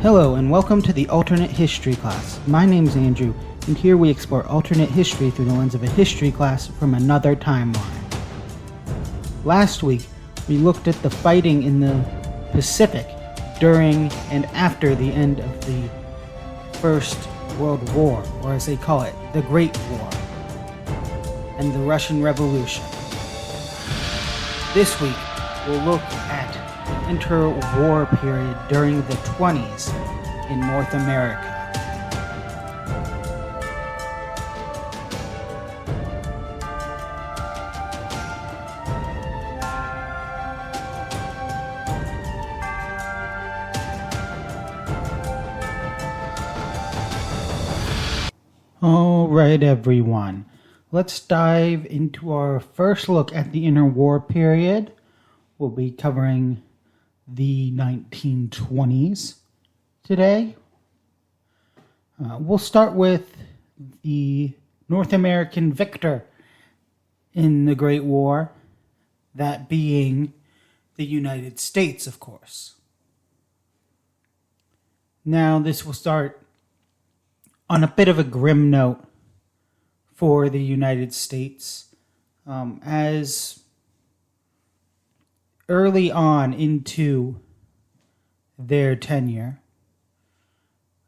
Hello and welcome to the Alternate History class. My name's Andrew, and here we explore alternate history through the lens of a history class from another timeline. Last week, we looked at the fighting in the Pacific during and after the end of the First World War, or as they call it, the Great War, and the Russian Revolution. This week, we'll look at the interwar period during the 20s in North America. All right, everyone. Let's dive into our first look at the interwar period. We'll be covering the 1920s today. We'll start with the North American victor in the Great War, that being the United States, of course. Now, this will start on a bit of a grim note for the United States, as early on into their tenure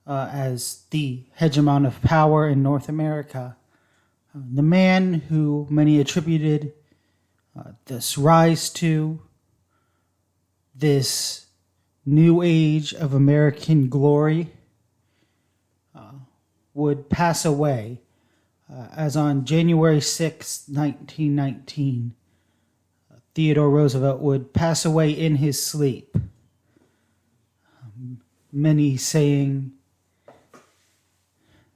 as the hegemon of power in North America, the man who many attributed this rise to, this new age of American glory, would pass away as on January 6, 1919, Theodore Roosevelt would pass away in his sleep. Many saying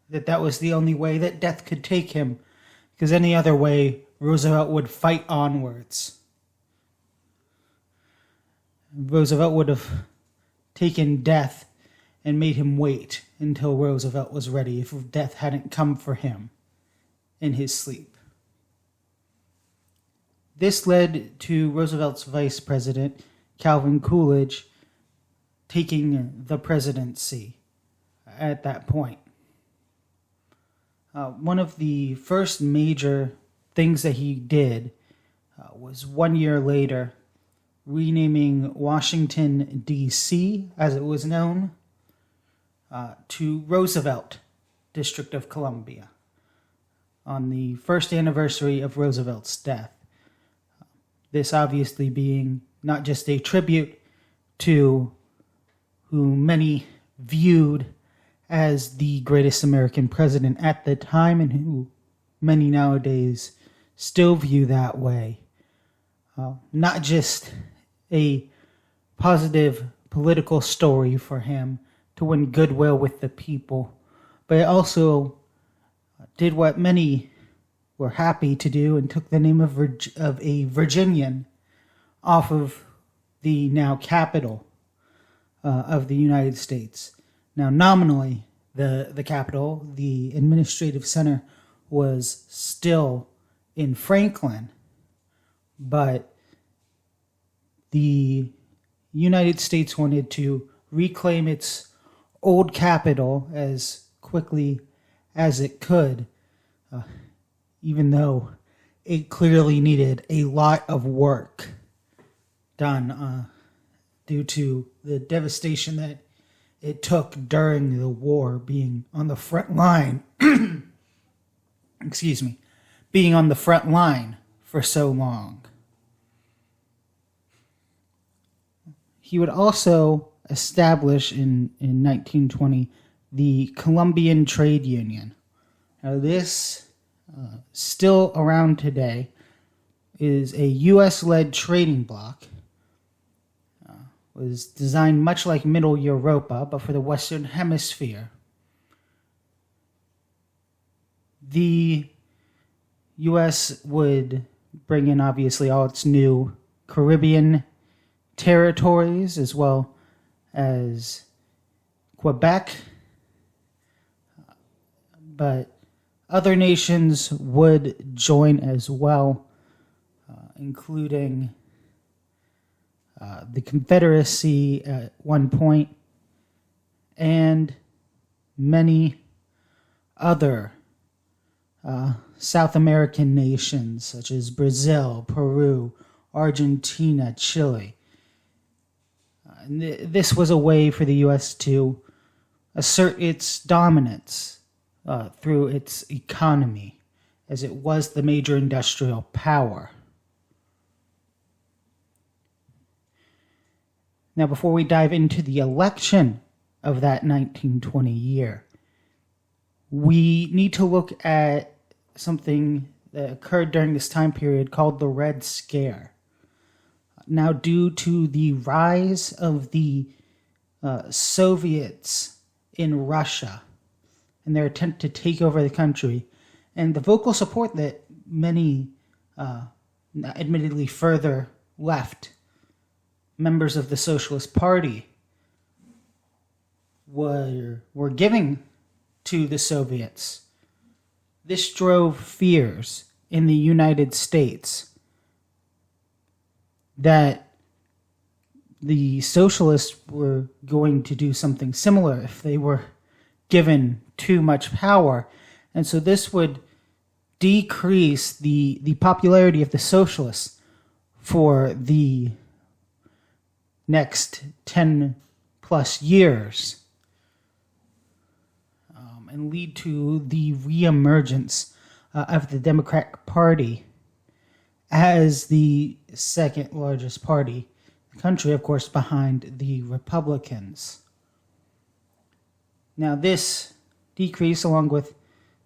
that was the only way that death could take him, because any other way, Roosevelt would fight onwards. Roosevelt would have taken death and made him wait until Roosevelt was ready if death hadn't come for him in his sleep. This led to Roosevelt's vice president, Calvin Coolidge, taking the presidency at that point. One of the first major things that he did was 1 year later renaming Washington, D.C., as it was known, to Roosevelt, District of Columbia, on the first anniversary of Roosevelt's death. This obviously being not just a tribute to who many viewed as the greatest American president at the time, and who many nowadays still view that way. Not just a positive political story for him to win goodwill with the people, but it also did what many were happy to do and took the name of a Virginian off of the now capital of the United States. Now, nominally, the capital, the administrative center, was still in Franklin, but the United States wanted to reclaim its old capital as quickly as it could, even though it clearly needed a lot of work done due to the devastation that it took during the war, being on the front line. Being on the front line for so long. He would also establish in 1920 the Columbian Trade Union. Now, this, still around today, is a U.S.-led trading bloc. Was designed much like Middle Europa, but for the Western Hemisphere. The U.S. would bring in, obviously, all its new Caribbean territories, as well as Quebec, but other nations would join as well, including the Confederacy at one point, and many other South American nations such as Brazil, Peru, Argentina, Chile. And this was a way for the U.S. to assert its dominance through its economy, as it was the major industrial power. Now, before we dive into the election of that 1920 year, we need to look at something that occurred during this time period called the Red Scare. Now, due to the rise of the Soviets in Russia and their attempt to take over the country, and the vocal support that many, admittedly further left members of the Socialist Party were giving to the Soviets, this drove fears in the United States that the socialists were going to do something similar if they were given too much power. And so this would decrease the popularity of the socialists for the next 10 plus years, and lead to the reemergence of the Democratic Party as the second largest party in the country, of course, behind the Republicans. Now, this decrease, along with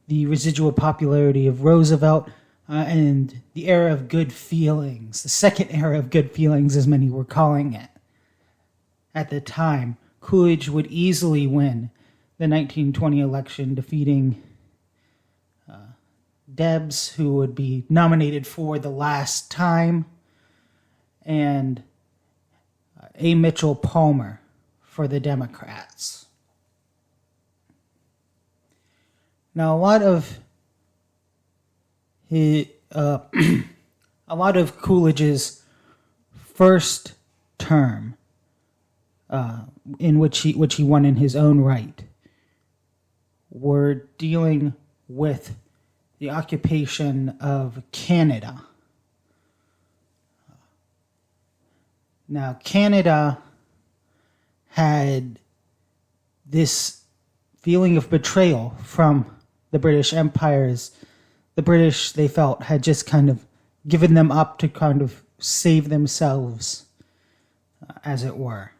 the residual popularity of Roosevelt and the era of good feelings, the second era of good feelings, as many were calling it at the time, Coolidge would easily win the 1920 election, defeating Debs, who would be nominated for the last time, and A. Mitchell Palmer for the Democrats. Now, a lot of Coolidge's first term, in which he won in his own right, were dealing with the occupation of Canada. Now, Canada had this feeling of betrayal from the British empires. The British, they felt, had just kind of given them up to kind of save themselves, as it were.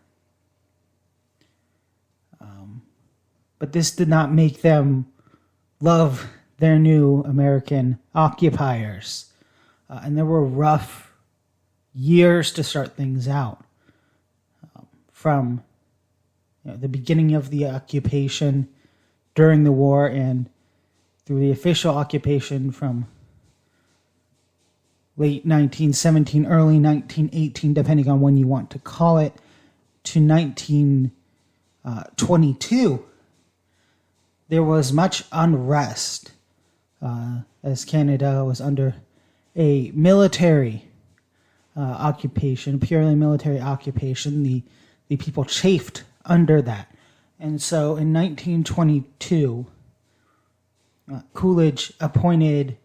But this did not make them love their new American occupiers. And there were rough years to start things out. From the beginning of the occupation, during the war, and through the official occupation from late 1917, early 1918, depending on when you want to call it, to 1922. There was much unrest as Canada was under a military occupation, purely military occupation. The people chafed under that. And so in 1922, Coolidge appointed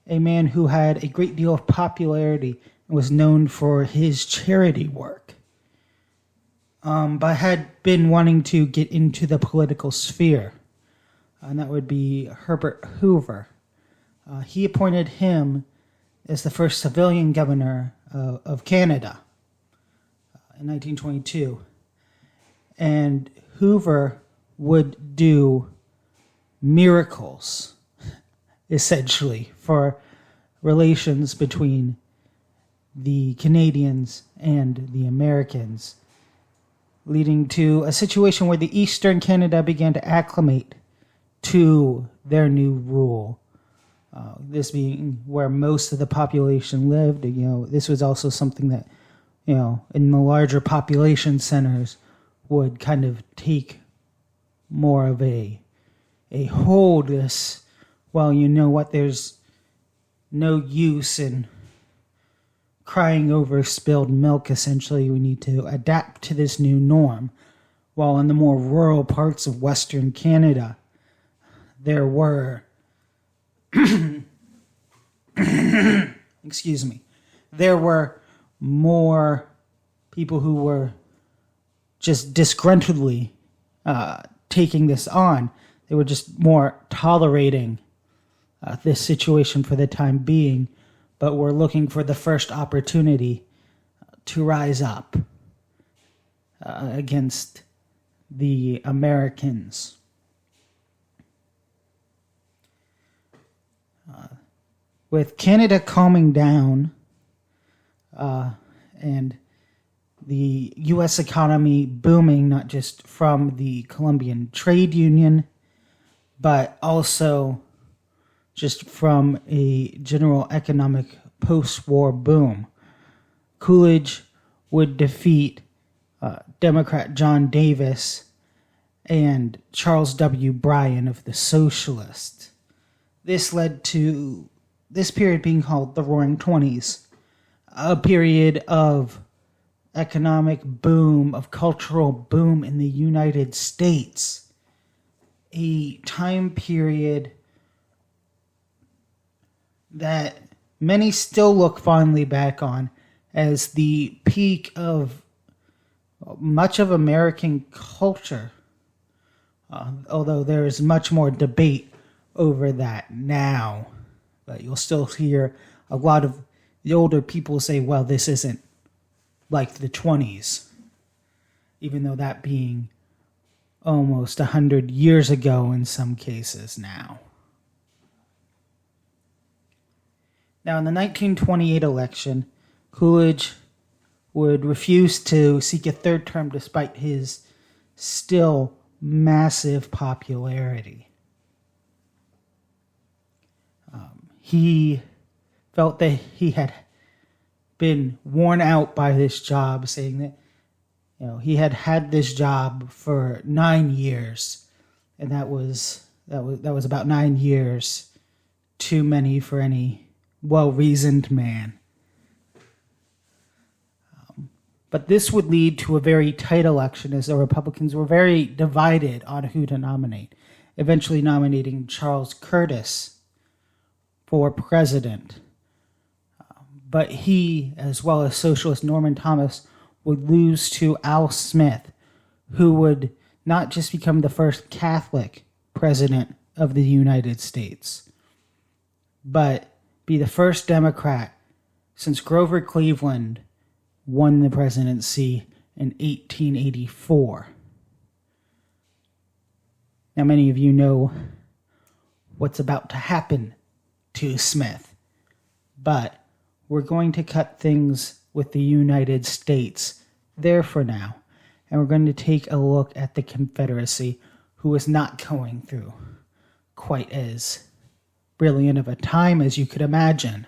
a man who had a great deal of popularity and was known for his charity work, but had been wanting to get into the political sphere. And that would be Herbert Hoover. He appointed him as the first civilian governor of Canada in 1922. And Hoover would do miracles, essentially, for relations between the Canadians and the Americans, leading to a situation where the Eastern Canada began to acclimate to their new rule. This being where most of the population lived. This was also something that, in the larger population centers would kind of take more of a hold. This, well, you know what, there's no use in crying over spilled milk, essentially. We need to adapt to this new norm. while in the more rural parts of Western Canada, there were, excuse me, there were more people who were just disgruntledly taking this on. They were just more tolerating this situation for the time being, but were looking for the first opportunity to rise up against the Americans. With Canada calming down and the U.S. economy booming, not just from the Columbian Trade Union, but also just from a general economic post-war boom, Coolidge would defeat Democrat John Davis and Charles W. Bryan of the Socialists. This led to this period being called the Roaring Twenties, a period of economic boom, of cultural boom in the United States, a time period that many still look fondly back on as the peak of much of American culture, although there is much more debate over that now. But you'll still hear a lot of the older people say, well, this isn't like the 20s, even though that being almost 100 years ago in some cases now. Now, in the 1928 election, Coolidge would refuse to seek a third term despite his still massive popularity. He felt that he had been worn out by this job, saying that he had had this job for 9 years, and that was about 9 years too many for any well-reasoned man. But this would lead to a very tight election, as the Republicans were very divided on who to nominate, eventually nominating Charles Curtis for president. But he, as well as socialist Norman Thomas, would lose to Al Smith, who would not just become the first Catholic president of the United States, but be the first Democrat since Grover Cleveland won the presidency in 1884. Now, many of you know what's about to happen to Smith, but we're going to cut things with the United States there for now, and we're going to take a look at the Confederacy, who is not going through quite as brilliant of a time as you could imagine.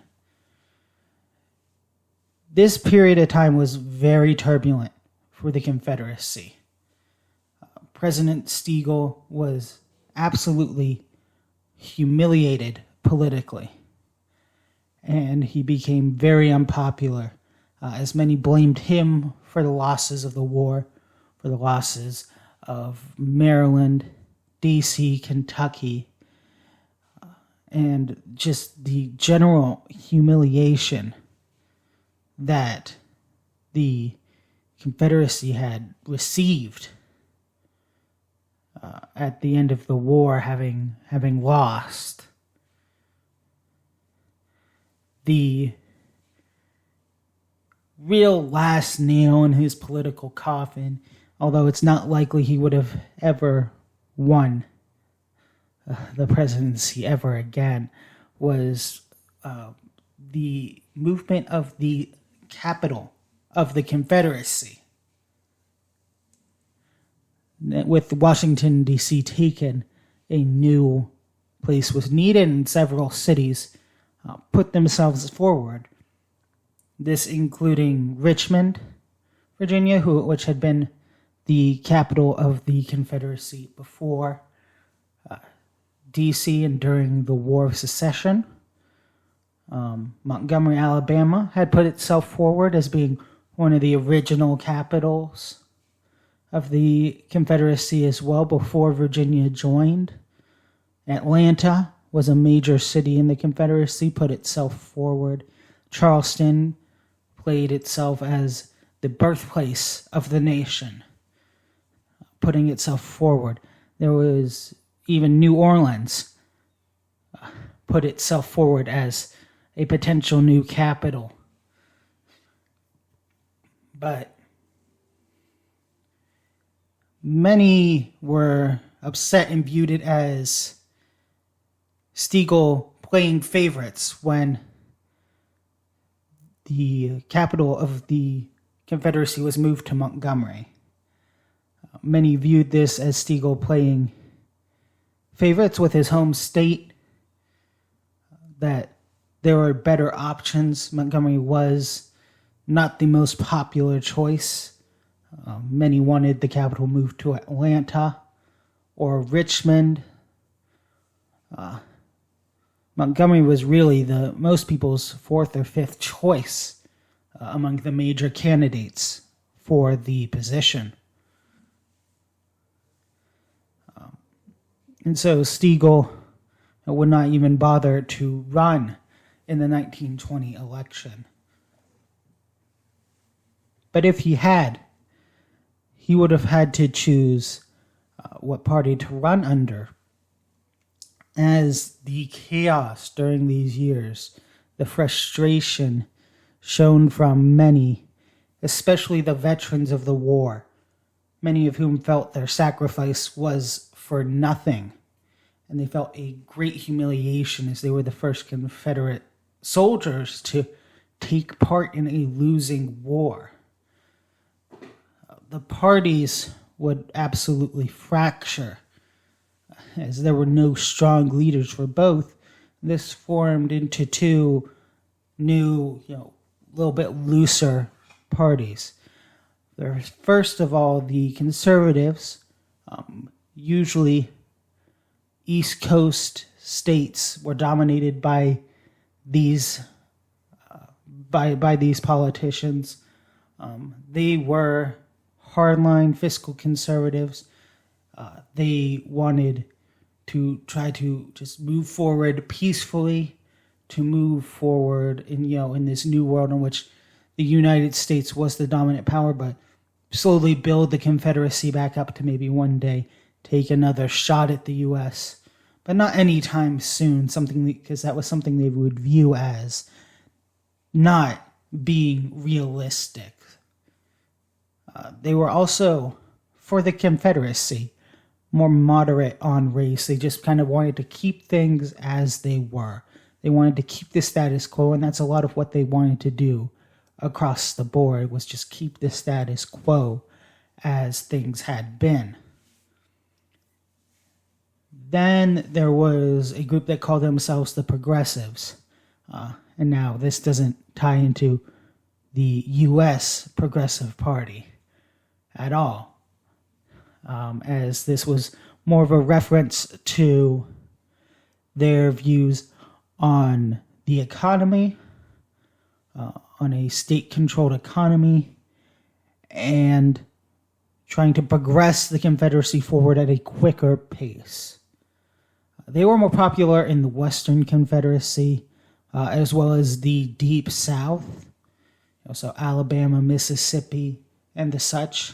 This period of time was very turbulent for the Confederacy. President Steagall was absolutely humiliated politically, and he became very unpopular, as many blamed him for the losses of the war, for the losses of Maryland, D.C., Kentucky, and just the general humiliation that the Confederacy had received at the end of the war, having lost. The real last nail in his political coffin, although it's not likely he would have ever won the presidency ever again, was the movement of the capital of the Confederacy. With Washington, D.C. taken, a new place was needed, and several cities put themselves forward. This including Richmond, Virginia, which had been the capital of the Confederacy before D.C. and during the War of Secession. Montgomery, Alabama had put itself forward as being one of the original capitals of the Confederacy as well before Virginia joined. Atlanta was a major city in the Confederacy, put itself forward. Charleston played itself as the birthplace of the nation, putting itself forward. There was even New Orleans put itself forward as a potential new capital. But many were upset and viewed it as Steagall playing favorites when the capital of the Confederacy was moved to Montgomery. Many viewed this as Steagall playing favorites with his home state, that there were better options. Montgomery was not the most popular choice. Many wanted the capital moved to Atlanta or Richmond. Montgomery was really most people's fourth or fifth choice among the major candidates for the position. And so Steagall would not even bother to run in the 1920 election. But if he had, he would have had to choose what party to run under, as the chaos during these years, the frustration shown from many, especially the veterans of the war, many of whom felt their sacrifice was for nothing, and they felt a great humiliation as they were the first Confederate soldiers to take part in a losing war. The parties would absolutely fracture, as there were no strong leaders for both. This formed into two new, little bit looser parties. There's first of all the conservatives, usually East Coast states were dominated by these by these politicians. They were hardline fiscal conservatives. They wanted to try to just move forward peacefully, to move forward in this new world in which the United States was the dominant power, but slowly build the Confederacy back up to maybe one day take another shot at the U.S., but not anytime soon. Because that was something they would view as not being realistic. They were also, for the Confederacy, more moderate on race. They just kind of wanted to keep things as they were. They wanted to keep the status quo, and that's a lot of what they wanted to do across the board, was just keep the status quo as things had been. Then there was a group that called themselves the Progressives. And now this doesn't tie into the U.S. Progressive Party at all, as this was more of a reference to their views on the economy, on a state-controlled economy, and trying to progress the Confederacy forward at a quicker pace. They were more popular in the Western Confederacy, as well as the Deep South, so Alabama, Mississippi, and the such.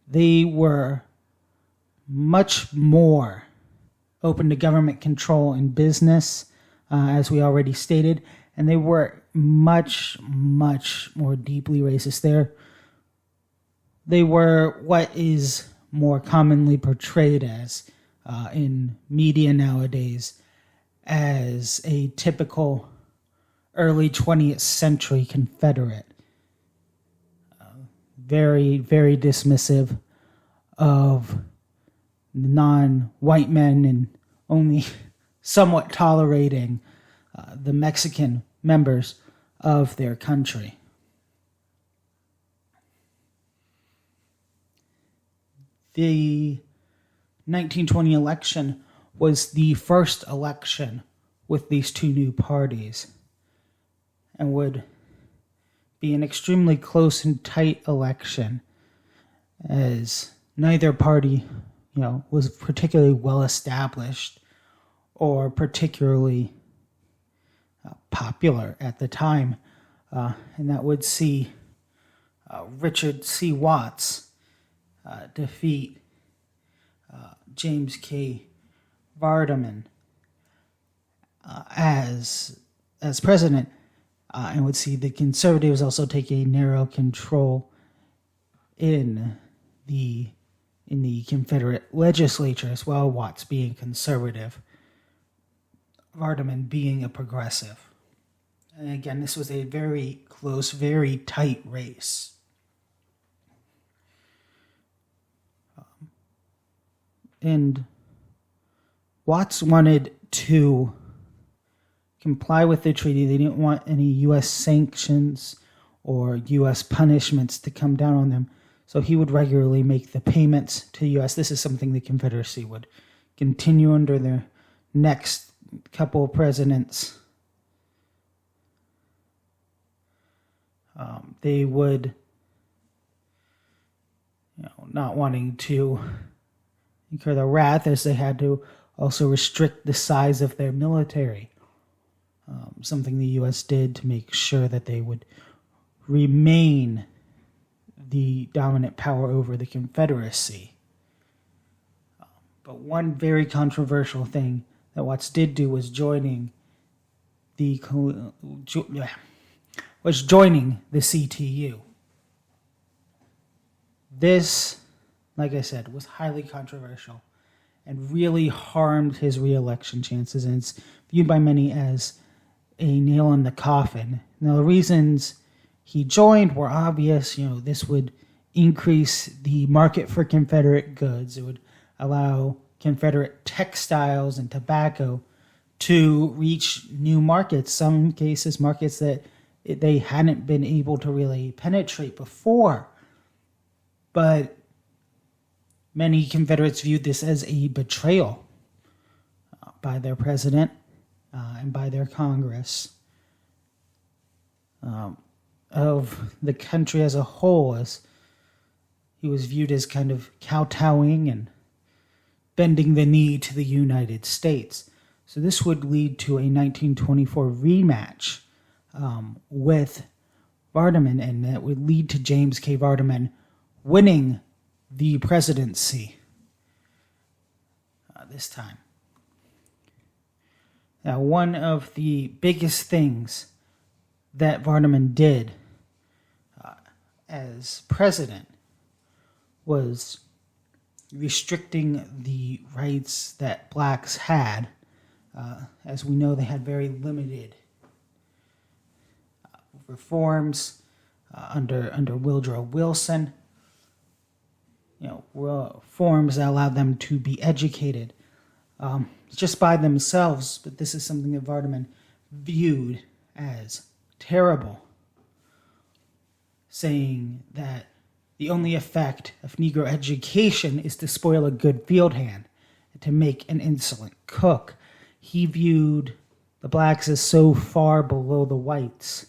They were much more open to government control in business, as we already stated, and they were much, much more deeply racist. They were what is more commonly portrayed as, in media nowadays, as a typical early 20th century Confederate. Very, very dismissive of non-white men and only somewhat tolerating the Mexican members of their country. The 1920 election was the first election with these two new parties, and would be an extremely close and tight election. as neither party, was particularly well established or particularly popular at the time. And that would see Richard C. Watts defeat James K. Vardaman as president, and would see the Conservatives also take a narrow control in the Confederate legislature as well. Watts being conservative, Vardaman being a progressive. And again, this was a very close, very tight race. And Watts wanted to comply with the treaty. They didn't want any U.S. sanctions or U.S. punishments to come down on them. So he would regularly make the payments to the U.S. This is something the Confederacy would continue under their next couple of presidents. They would, not wanting to incur the wrath, as they had to also restrict the size of their military. Something the U.S. did to make sure that they would remain the dominant power over the Confederacy. But one very controversial thing that Watts did do was joining the CTU. This, like I said, was highly controversial and really harmed his re-election chances, and it's viewed by many as a nail in the coffin. Now, the reasons he joined were obvious. This would increase the market for Confederate goods. It would allow Confederate textiles and tobacco to reach new markets, some cases markets that they hadn't been able to really penetrate before. But many Confederates viewed this as a betrayal by their president and by their Congress of the country as a whole, as he was viewed as kind of kowtowing and bending the knee to the United States. So this would lead to a 1924 rematch with Vardaman, and that would lead to James K. Vardaman winning the presidency this time. Now, one of the biggest things that Vardaman did as president was restricting the rights that blacks had. As we know, they had very limited reforms under Woodrow Wilson. Reforms that allowed them to be educated just by themselves. But this is something that Vardaman viewed as terrible, saying that the only effect of Negro education is to spoil a good field hand and to make an insolent cook. He viewed the blacks as so far below the whites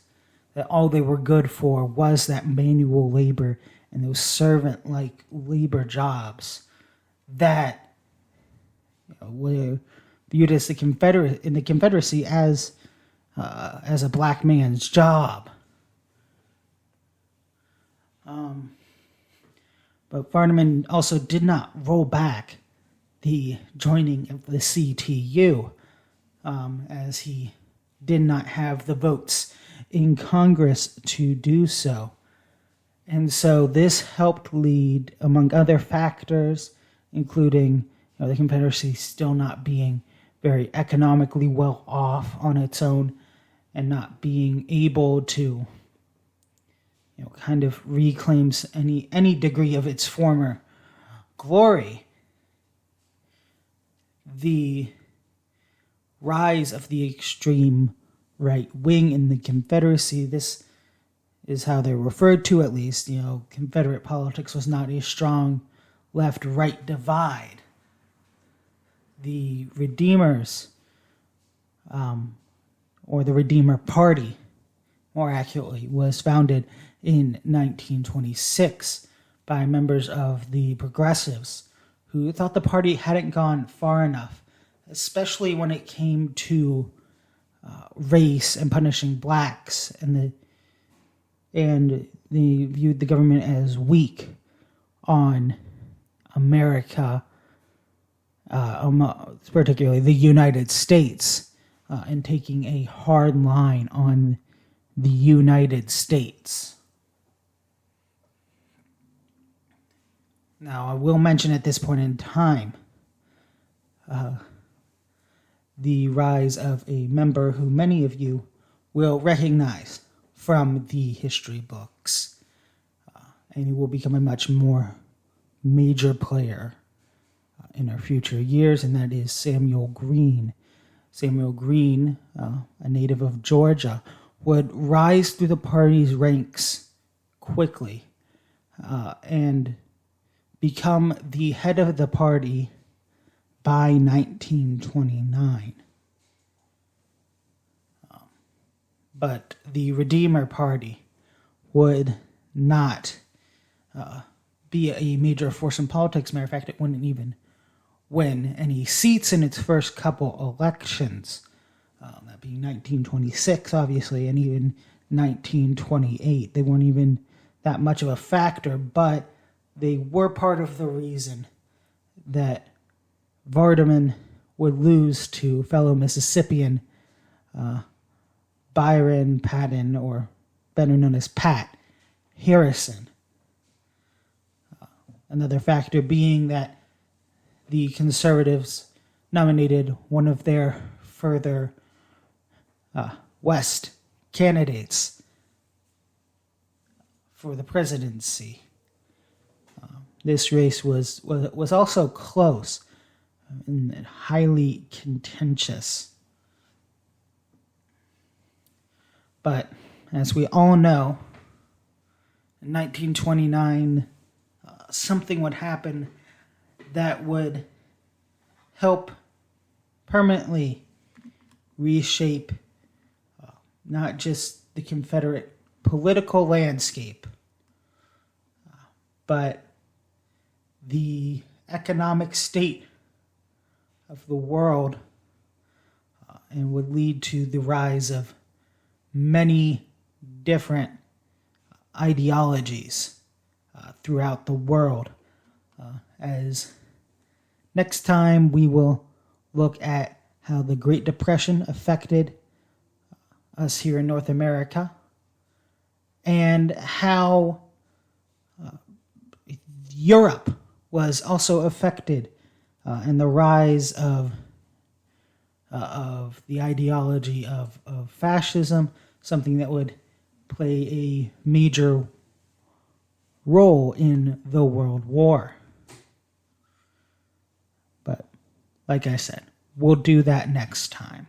that all they were good for was that manual labor and those servant-like labor jobs that were viewed as the Confederacy as a black man's job. But Vardaman also did not roll back the joining of the CTU, as he did not have the votes in Congress to do so. And so this helped lead, among other factors, including the Confederacy still not being very economically well off on its own and not being able to kind of reclaims any degree of its former glory. The rise of the extreme right wing in the Confederacy, this is how they're referred to, at least. Confederate politics was not a strong left-right divide. The Redeemers, or the Redeemer Party, more accurately, was founded in 1926 by members of the progressives who thought the party hadn't gone far enough, especially when it came to race and punishing blacks, and they viewed the government as weak on America, particularly the United States, and taking a hard line on the United States. Now, I will mention at this point in time the rise of a member who many of you will recognize from the history books, and he will become a much more major player in our future years, and that is Samuel Green. Samuel Green, a native of Georgia, would rise through the party's ranks quickly and become the head of the party by 1929. But the Redeemer Party would not be a major force in politics. Matter of fact, it wouldn't even win any seats in its first couple elections. That being 1926, obviously, and even 1928. They weren't even that much of a factor, but they were part of the reason that Vardaman would lose to fellow Mississippian Byron Patton, or better known as Pat Harrison. Another factor being that the conservatives nominated one of their further west candidates for the presidency. This race was also close and highly contentious. But as we all know, in 1929, something would happen that would help permanently reshape not just the Confederate political landscape, but the economic state of the world, and would lead to the rise of many different ideologies throughout the world. As next time we will look at how the Great Depression affected us here in North America, and how Europe was also affected in the rise of the ideology of fascism, something that would play a major role in the World War. But like I said, we'll do that next time.